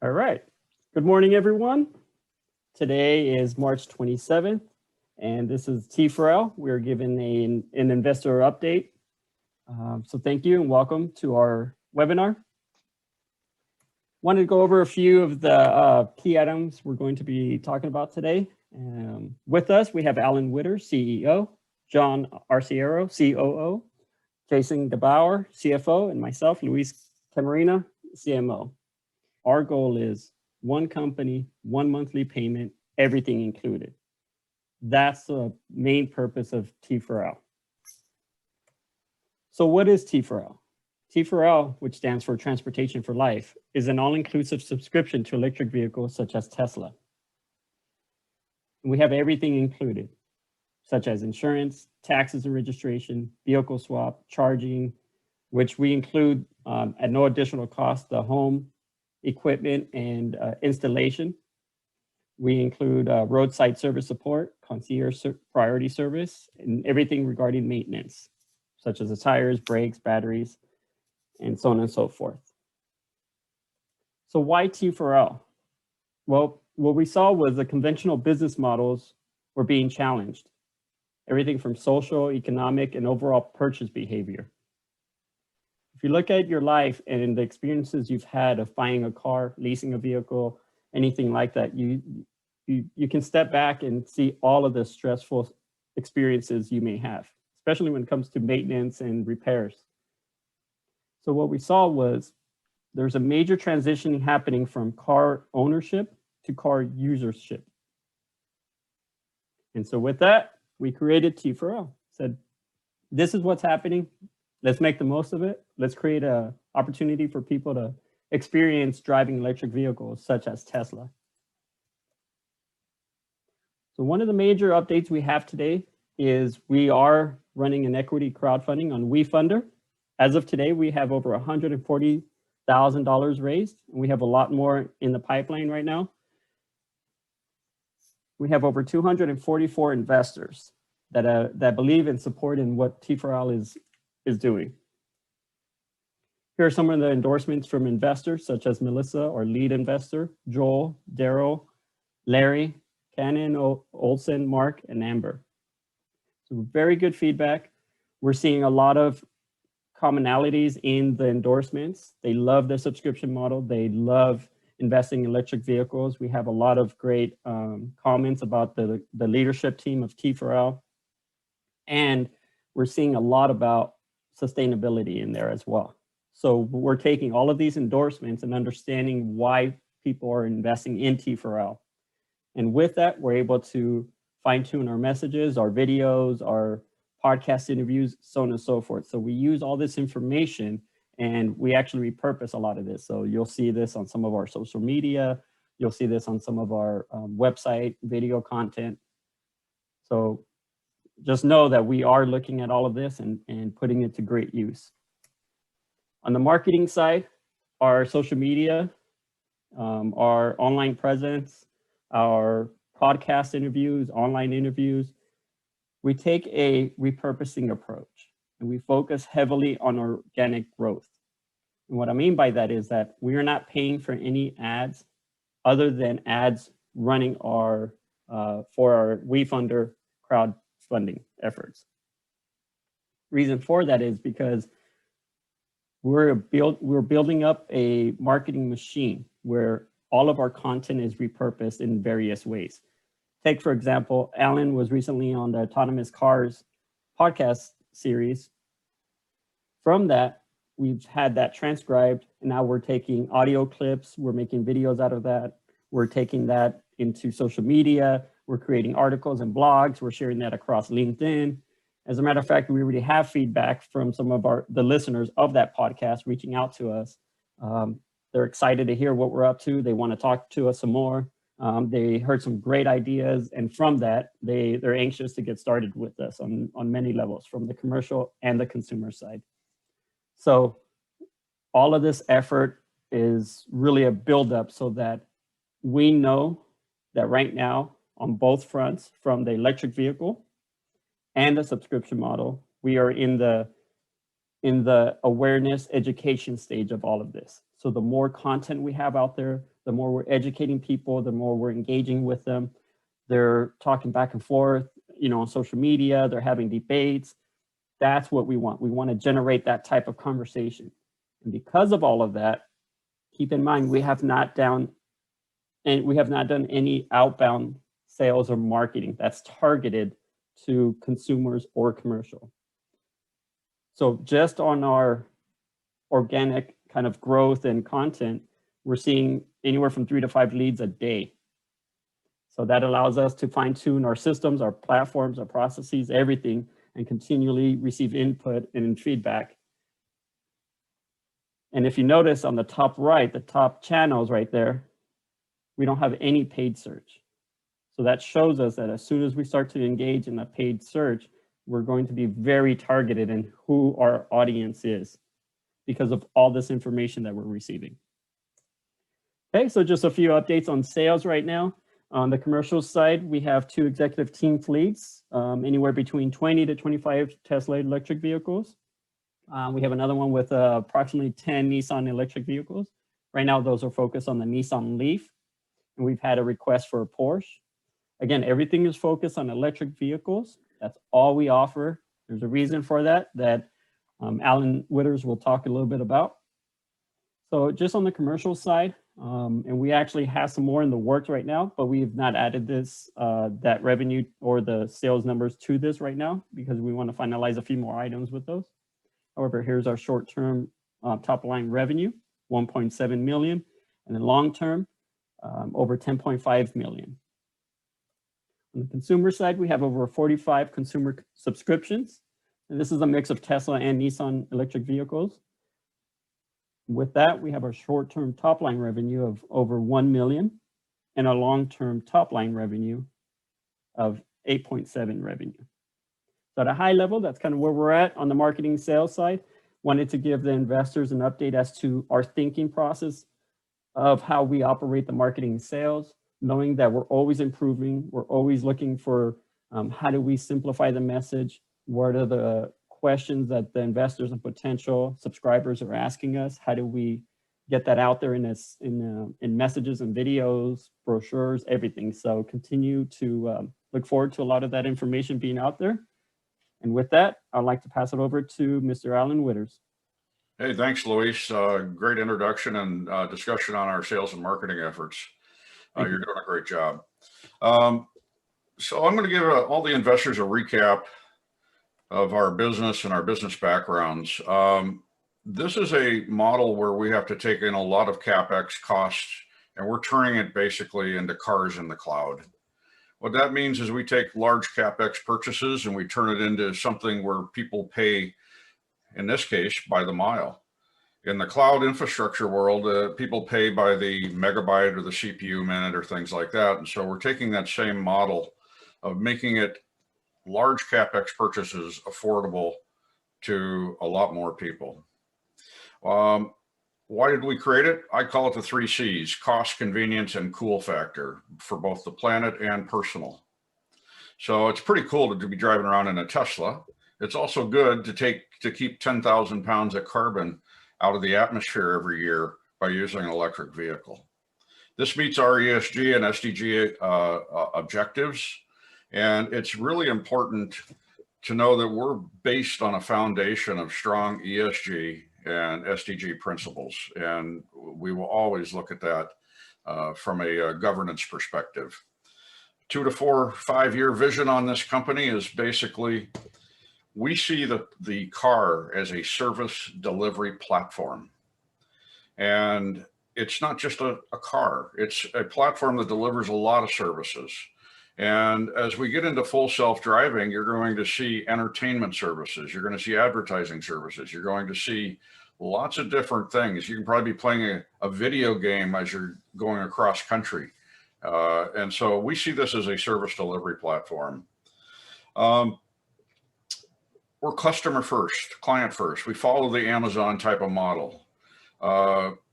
All right. Good morning, everyone. Today is March 27th, and this is T4L. We're giving an investor update. So thank you and welcome to our webinar. Wanted to go over a few of the key items we're going to be talking about today. With us, we have Alan Witter, CEO, John Arciero, COO, Jason DeBauer, CFO, and myself, Luis Camarina, CMO. Our goal is one company, one monthly payment, everything included. That's the main purpose of T4L. So what is T4L? T4L, which stands for Transportation for Life, is an all-inclusive subscription to electric vehicles such as Tesla. And we have everything included, such as insurance, taxes and registration, vehicle swap, charging, which we include at no additional cost, the home, equipment, and installation. We include roadside service support, concierge priority service, and everything regarding maintenance, such as the tires, brakes, batteries, and so on and so forth. So why T4L? Well, what we saw was the conventional business models were being challenged. Everything from social, economic, and overall purchase behavior. If you look at your life and the experiences you've had of buying a car, leasing a vehicle, anything like that, you can step back and see all of the stressful experiences you may have, especially when it comes to maintenance and repairs. So what we saw was there's a major transition happening from car ownership to car usership. And so with that, we created T4L. Said, this is what's happening. Let's make the most of it. Let's create an opportunity for people to experience driving electric vehicles such as Tesla. So one of the major updates we have today is we are running an equity crowdfunding on WeFunder. As of today, we have over $140,000 raised, and we have a lot more in the pipeline right now. We have over 244 investors that believe and support in what T4L is doing. Here are some of the endorsements from investors such as Melissa, our lead investor, Joel, Daryl, Larry, Cannon, Olson, Mark, and Amber. So very good feedback. We're seeing a lot of commonalities in the endorsements. They love the subscription model. They love investing in electric vehicles. We have a lot of great comments about the leadership team of T4L. And we're seeing a lot about sustainability in there as well. So we're taking all of these endorsements and understanding why people are investing in T4L. And with that, we're able to fine tune our messages, our videos, our podcast interviews, so on and so forth. So we use all this information and we actually repurpose a lot of this. So you'll see this on some of our social media. You'll see this on some of our website video content. So just know that we are looking at all of this and putting it to great use. On the marketing side, our social media, our online presence, our podcast interviews, online interviews, we take a repurposing approach and we focus heavily on organic growth. And what I mean by that is that we are not paying for any ads other than ads running for our WeFunder crowdfunding efforts. Reason for that is because we're building up a marketing machine where all of our content is repurposed in various ways. Take, for example, Alan was recently on the Autonomous Cars podcast series. From that, we've had that transcribed, and now we're taking audio clips, we're making videos out of that, we're taking that into social media, we're creating articles and blogs, we're sharing that across LinkedIn. As a matter of fact, we already have feedback from some of the listeners of that podcast reaching out to us. They're excited to hear what we're up to. They want to talk to us some more. They heard some great ideas, and from that, they're anxious to get started with us on many levels, from the commercial and the consumer side. So all of this effort is really a buildup so that we know that right now on both fronts, from the electric vehicle and the subscription model, we are in the awareness education stage of all of this. So the more content we have out there, the more we're educating people, the more we're engaging with them. They're talking back and forth, on social media, they're having debates. That's what we want. We want to generate that type of conversation. And because of all of that, keep in mind, we have not done any outbound sales or marketing that's targeted to consumers or commercial. So just on our organic kind of growth and content, we're seeing anywhere from 3 to 5 leads a day. So that allows us to fine tune our systems, our platforms, our processes, everything, and continually receive input and feedback. And if you notice on the top right, the top channels right there, we don't have any paid search. So that shows us that as soon as we start to engage in a paid search, we're going to be very targeted in who our audience is because of all this information that we're receiving. Okay, so just a few updates on sales right now. On the commercial side, we have 2 executive team fleets, anywhere between 20 to 25 Tesla electric vehicles. We have another one with approximately 10 Nissan electric vehicles. Right now, those are focused on the Nissan Leaf, and we've had a request for a Porsche. Again, everything is focused on electric vehicles. That's all we offer. There's a reason for that Alan Witters will talk a little bit about. So just on the commercial side, and we actually have some more in the works right now, but we have not added that revenue or the sales numbers to this right now because we want to finalize a few more items with those. However, here's our short-term top line revenue, 1.7 million, and then long-term, over 10.5 million. On the consumer side, we have over 45 consumer subscriptions, and this is a mix of Tesla and Nissan electric vehicles. With that, we have our short-term top-line revenue of over 1 million and a long-term top-line revenue of 8.7 revenue. So at a high level, that's kind of where we're at on the marketing sales side. Wanted to give the investors an update as to our thinking process of how we operate the marketing sales, knowing that we're always improving. We're always looking for how do we simplify the message? What are the questions that the investors and potential subscribers are asking us? How do we get that out there in messages and videos, brochures, everything? So continue to look forward to a lot of that information being out there. And with that, I'd like to pass it over to Mr. Alan Witters. Hey, thanks, Luis. Great introduction and discussion on our sales and marketing efforts. You're doing a great job. So I'm going to give all the investors a recap of our business and our business backgrounds. This is a model where we have to take in a lot of CapEx costs, and we're turning it basically into cars in the cloud. What that means is we take large CapEx purchases and we turn it into something where people pay, in this case, by the mile. In the cloud infrastructure world, people pay by the megabyte or the CPU minute or things like that. And so we're taking that same model of making it large CapEx purchases affordable to a lot more people. Why did we create it? I call it the 3 C's: cost, convenience, and cool factor for both the planet and personal. So it's pretty cool to be driving around in a Tesla. It's also good to keep 10,000 pounds of carbon out of the atmosphere every year by using an electric vehicle. This meets our ESG and SDG objectives. And it's really important to know that we're based on a foundation of strong ESG and SDG principles. And we will always look at that from a governance perspective. 2 to 4, 5-year vision on this company is basically, we see the car as a service delivery platform. And it's not just a car, it's a platform that delivers a lot of services. And as we get into full self-driving, you're going to see entertainment services, you're going to see advertising services, you're going to see lots of different things. You can probably be playing a video game as you're going across country. And so we see this as a service delivery platform. We're customer first, client first. We follow the Amazon type of model.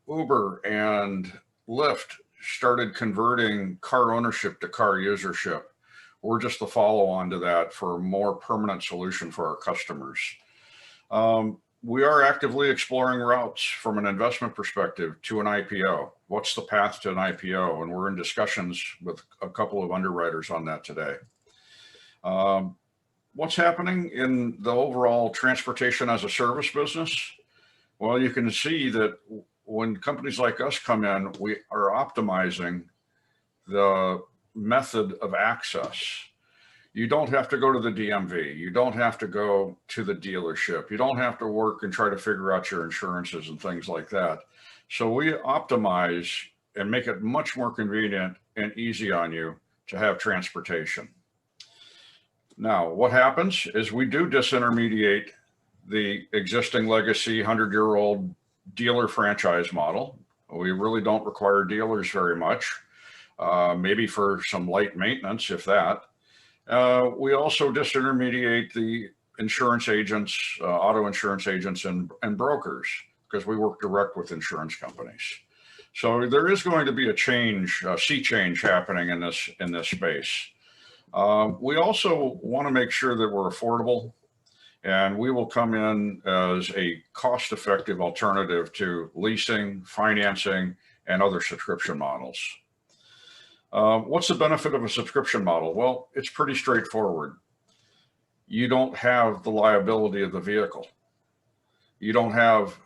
Uber and Lyft started converting car ownership to car usership. We're just the follow on to that for a more permanent solution for our customers. We are actively exploring routes from an investment perspective to an IPO. What's the path to an IPO? And we're in discussions with a couple of underwriters on that today. What's happening in the overall transportation as a service business? Well, you can see that when companies like us come in, we are optimizing the method of access. You don't have to go to the DMV. You don't have to go to the dealership. You don't have to work and try to figure out your insurances and things like that. So we optimize and make it much more convenient and easy on you to have transportation. Now, what happens is we do disintermediate the existing legacy 100-year-old dealer franchise model. We really don't require dealers very much, maybe for some light maintenance, if that. We also disintermediate the insurance agents, auto insurance agents and brokers, because we work direct with insurance companies. So there is going to be a change, a sea change happening in this space. We also want to make sure that we're affordable, and we will come in as a cost-effective alternative to leasing, financing, and other subscription models. What's the benefit of a subscription model? Well, it's pretty straightforward. You don't have the liability of the vehicle. You don't have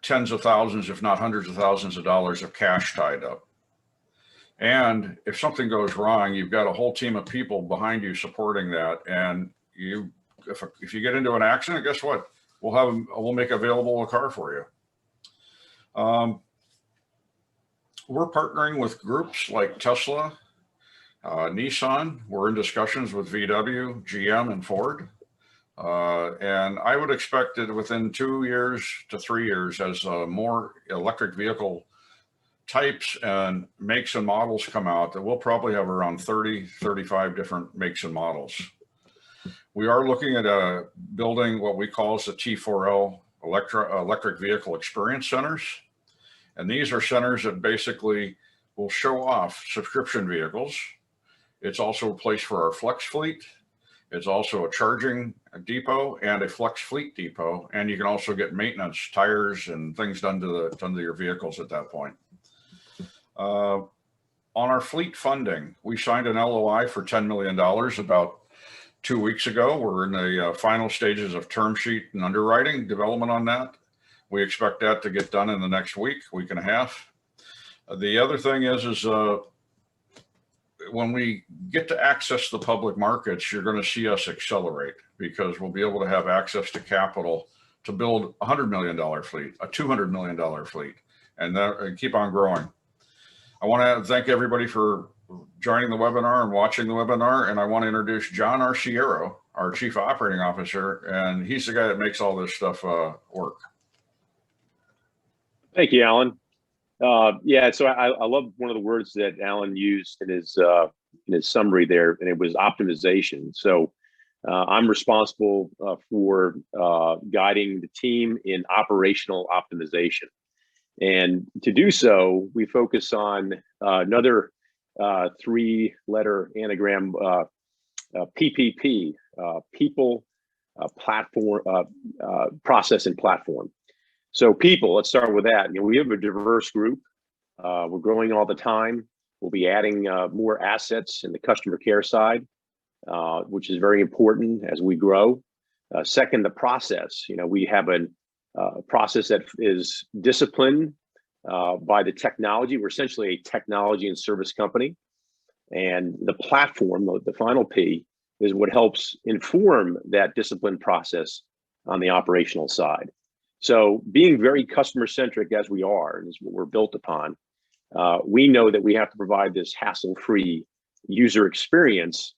tens of thousands, if not hundreds of thousands of dollars of cash tied up. And if something goes wrong, you've got a whole team of people behind you supporting that. And if you get into an accident, guess what? We'll make available a car for you. We're partnering with groups like Tesla, Nissan. We're in discussions with VW, GM, and Ford. And I would expect that within 2 years to 3 years, as more electric vehicle types and makes and models come out, that we'll probably have around 30, 35 different makes and models. We are looking at building what we call the T4L electric vehicle experience centers. And these are centers that basically will show off subscription vehicles. It's also a place for our flex fleet. It's also a charging depot and a flex fleet depot. And you can also get maintenance, tires, and things done to your vehicles at that point. On our fleet funding, we signed an LOI for $10 million about 2 weeks ago. We're in the final stages of term sheet and underwriting development on that. We expect that to get done in the next week and a half. The other thing is when we get to access the public markets, you're going to see us accelerate, because we'll be able to have access to capital to build a $100 million fleet, a $200 million fleet, and keep on growing. I want to thank everybody for joining the webinar and watching the webinar. And I want to introduce John Arciero, our Chief Operating Officer, and he's the guy that makes all this stuff work. Thank you, Alan. Yeah, so I love one of the words that Alan used in his summary there, and it was optimization. So I'm responsible for guiding the team in operational optimization. And to do so, we focus on another 3-letter anagram, PPP, people, platform, process, and platform. So people, let's start with that. We have a diverse group. We're growing all the time. We'll be adding more assets in the customer care side, which is very important as we grow. Second, the process. We have a process that is disciplined by the technology. We're essentially a technology and service company. And the platform, the final P, is what helps inform that disciplined process on the operational side. So being very customer-centric as we are, and is what we're built upon, we know that we have to provide this hassle-free user experience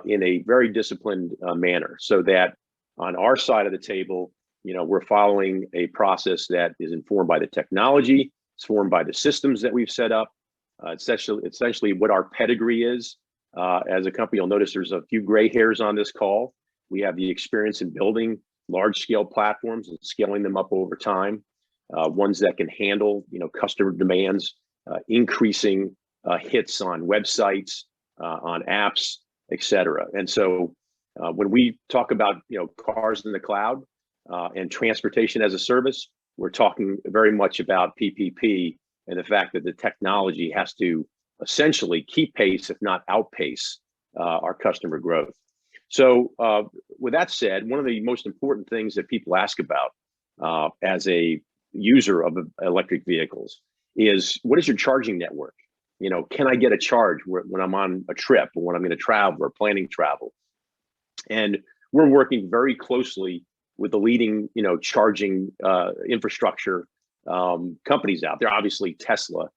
in a very disciplined manner, so that on our side of the table, we're following a process that is informed by the technology, it's informed by the systems that we've set up. Essentially what our pedigree is. As a company, you'll notice there's a few gray hairs on this call. We have the experience in building large-scale platforms and scaling them up over time, ones that can handle, customer demands, increasing hits on websites, on apps, et cetera. And so when we talk about, cars in the cloud, and transportation as a service, we're talking very much about PPP and the fact that the technology has to essentially keep pace, if not outpace, our customer growth. So with that said, one of the most important things that people ask about as a user of electric vehicles is, what is your charging network? You know, can I get a charge when I'm on a trip, or when I'm going to travel or planning travel? And we're working very closely with the leading, you know, charging infrastructure companies out there. Obviously, Tesla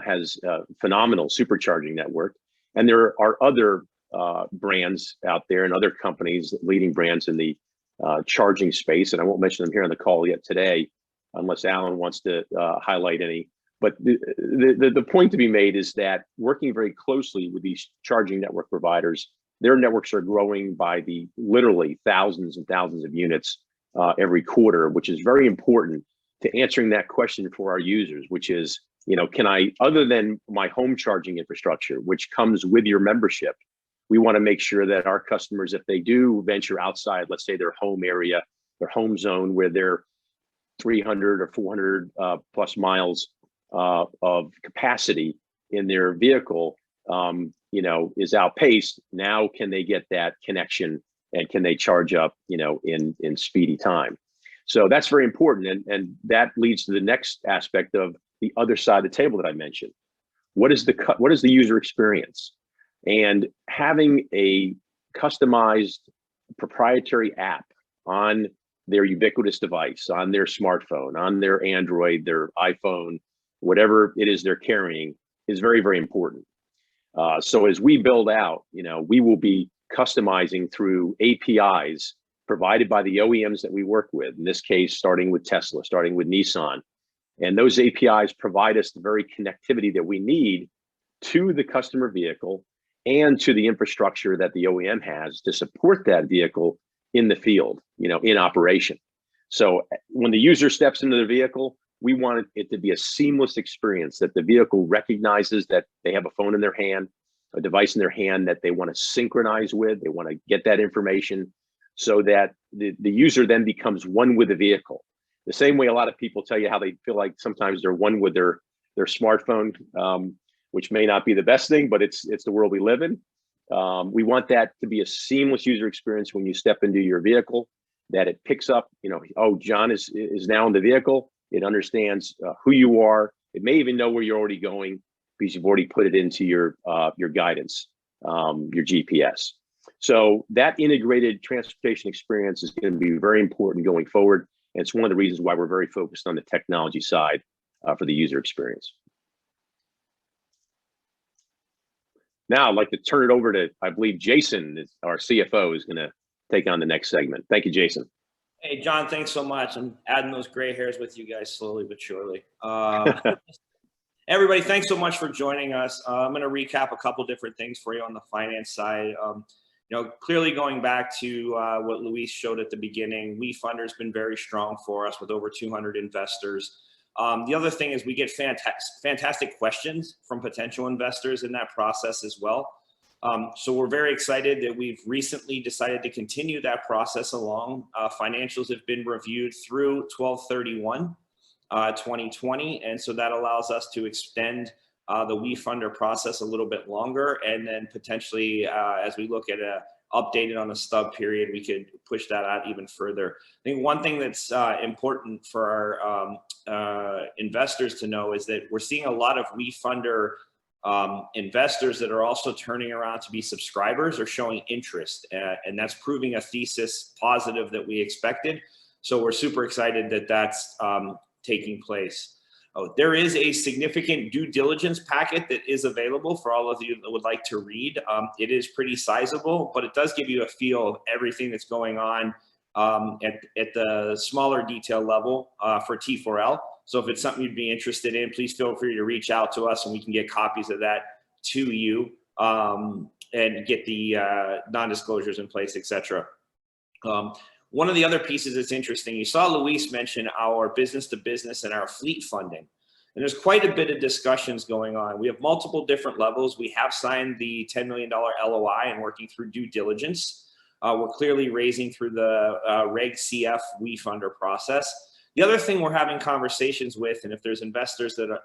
has a phenomenal supercharging network, and there are other brands out there and other companies, leading brands in the charging space. And I won't mention them here on the call yet today, unless Alan wants to highlight any. But the point to be made is that working very closely with these charging network providers, their networks are growing by the literally thousands and thousands of units every quarter, which is very important to answering that question for our users, which is, you know, can I, other than my home charging infrastructure, which comes with your membership, we want to make sure that our customers, if they do venture outside, let's say their home area, their home zone, where they're 300 or 400 plus miles of capacity in their vehicle, you know, is outpaced. Now, can they get that connection, and can they charge up, you know, in speedy time? So that's very important, and that leads to the next aspect of the other side of the table that I mentioned. What is the user experience? And having a customized proprietary app on their ubiquitous device, on their smartphone, on their Android, their iPhone, whatever it is they're carrying, is very, very important. So as we build out, you know, we will be customizing through APIs provided by the OEMs that we work with, in this case, starting with Tesla, starting with Nissan. And those APIs provide us the very connectivity that we need to the customer vehicle and to the infrastructure that the OEM has to support that vehicle in the field, you know, in operation. So when the user steps into the vehicle, we want it to be a seamless experience, that the vehicle recognizes that they have a phone in their hand, a device in their hand that they want to synchronize with. They want to get that information so that the user then becomes one with the vehicle. The same way a lot of people tell you how they feel like sometimes they're one with their smartphone, which may not be the best thing, but it's the world we live in. We want that to be a seamless user experience when you step into your vehicle, that it picks up, you know, oh, John is now in the vehicle. It understands who you are. It may even know where you're already going because you've already put it into your guidance, your GPS. So that integrated transportation experience is going to be very important going forward. And it's one of the reasons why we're very focused on the technology side for the user experience. Now I'd like to turn it over to, I believe, Jason, our CFO, is going to take on the next segment. Thank you, Jason. Hey, John, thanks so much. I'm adding those gray hairs with you guys slowly but surely. Everybody, thanks so much for joining us. I'm going to recap a couple different things for you on the finance side. You know, clearly going back to what Luis showed at the beginning, WeFunder has been very strong for us with over 200 investors. The other thing is we get fantastic questions from potential investors in that process as well. So we're very excited that we've recently decided to continue that process along. Financials have been reviewed through 12/31/2020, and so that allows us to extend the WeFunder process a little bit longer, and then potentially as we look at updated on a stub period, we could push that out even further. I think one thing that's important for our investors to know is that we're seeing a lot of WeFunder investors that are also turning around to be subscribers or showing interest, and that's proving a thesis positive that we expected. So we're super excited that that's taking place. Oh, there is a significant due diligence packet that is available for all of you that would like to read. It is pretty sizable, but it does give you a feel of everything that's going on at the smaller detail level for T4L. So if it's something you'd be interested in, please feel free to reach out to us and we can get copies of that to you and get the non-disclosures in place, etc. One of the other pieces that's interesting, you saw Luis mention our business to business and our fleet funding. And there's quite a bit of discussions going on. We have multiple different levels. We have signed the $10 million LOI and working through due diligence. We're clearly raising through the Reg CF WEAF funder process. The other thing we're having conversations with, and if there's investors that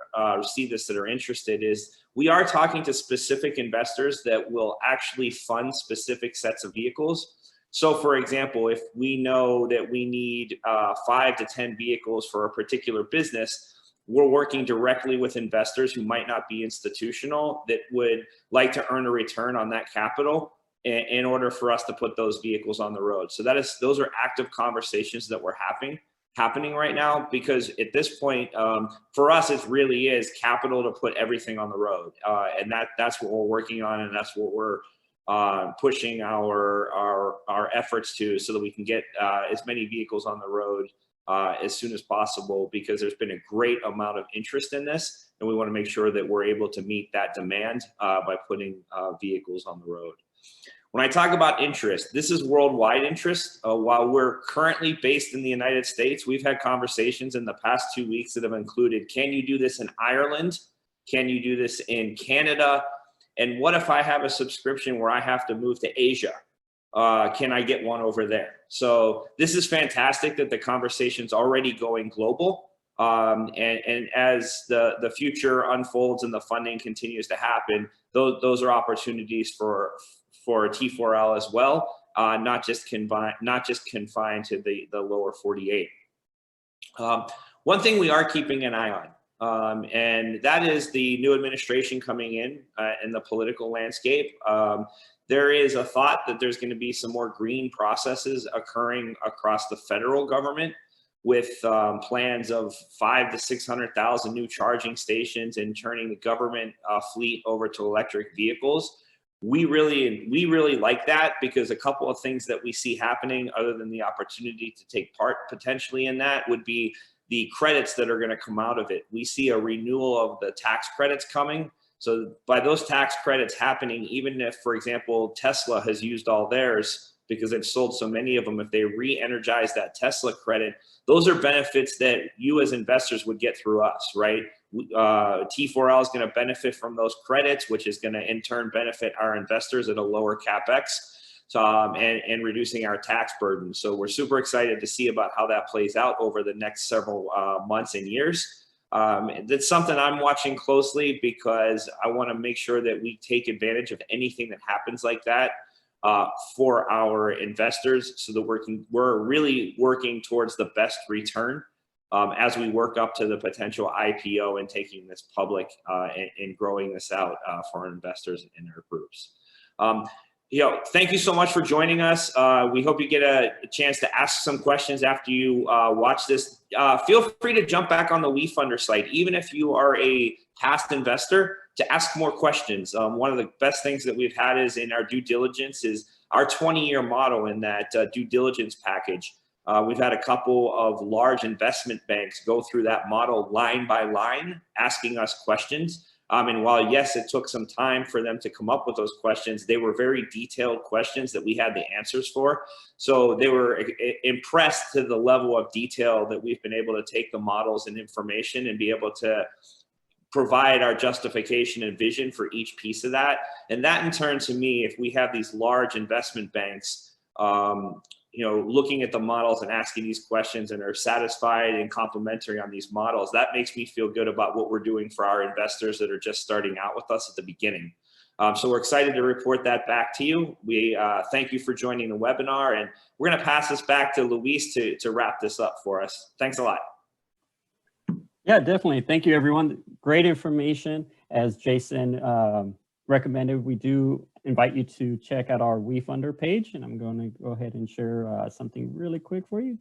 see this that are interested, is we are talking to specific investors that will actually fund specific sets of vehicles. So for example, if we know that we need 5 to 10 vehicles for a particular business, we're working directly with investors who might not be institutional that would like to earn a return on that capital in order for us to put those vehicles on the road. So those are active conversations that we're happening right now, because at this point, for us, it really is capital to put everything on the road. And that's what we're working on, and that's what we're pushing our efforts to, so that we can get as many vehicles on the road as soon as possible, because there's been a great amount of interest in this, and we want to make sure that we're able to meet that demand by putting vehicles on the road. When I talk about interest, this is worldwide interest. While we're currently based in the United States, we've had conversations in the past 2 weeks that have included, can you do this in Ireland? Can you do this in Canada? And what if I have a subscription where I have to move to Asia? Can I get one over there? So this is fantastic that the conversation's already going global. And as the future unfolds and the funding continues to happen, those are opportunities for T4L as well, not just confined to the lower 48. One thing we are keeping an eye on, and that is the new administration coming in the political landscape. There is a thought that there's going to be some more green processes occurring across the federal government, with plans of 500,000 to 600,000 new charging stations and turning the government fleet over to electric vehicles. We really like that, because a couple of things that we see happening, other than the opportunity to take part potentially in that, would be the credits that are going to come out of it. We see a renewal of the tax credits coming. So by those tax credits happening, even if, for example, Tesla has used all theirs because they've sold so many of them, if they re-energize that Tesla credit, those are benefits that you as investors would get through us, right? T4L is going to benefit from those credits, which is going to in turn benefit our investors at a lower CapEx, and reducing our tax burden. So we're super excited to see about how that plays out over the next several months and years. That's something I'm watching closely, because I want to make sure that we take advantage of anything that happens like that for our investors, so that we're really working towards the best return as we work up to the potential IPO and taking this public and growing this out for our investors and their groups. Thank you so much for joining us. We hope you get a chance to ask some questions after you watch this. Feel free to jump back on the WEAF Funder site, even if you are a past investor, to ask more questions. One of the best things that we've had is in our due diligence is our 20-year model in that due diligence package. We've had a couple of large investment banks go through that model line by line, asking us questions. And while, yes, it took some time for them to come up with those questions, they were very detailed questions that we had the answers for. So they were impressed to the level of detail that we've been able to take the models and information and be able to provide our justification and vision for each piece of that. And that in turn, to me, if we have these large investment banks, looking at the models and asking these questions and are satisfied and complimentary on these models, that makes me feel good about what we're doing for our investors that are just starting out with us at the beginning. So we're excited to report that back to you. We thank you for joining the webinar, and we're going to pass this back to Luis to wrap this up for us. Thanks a lot. Yeah, definitely. Thank you, everyone. Great information. As Jason recommended, we do invite you to check out our WEAF Funder page, and I'm going to go ahead and share something really quick for you.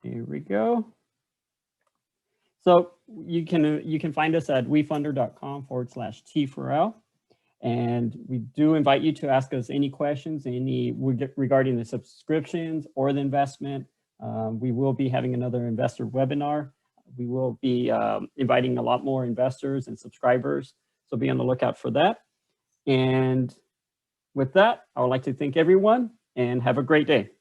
Here we go. So you can find us at weafunder.com/T4L, and we do invite you to ask us any questions, regarding the subscriptions or the investment. We will be having another investor webinar. We will be inviting a lot more investors and subscribers, so be on the lookout for that. And with that, I would like to thank everyone and have a great day.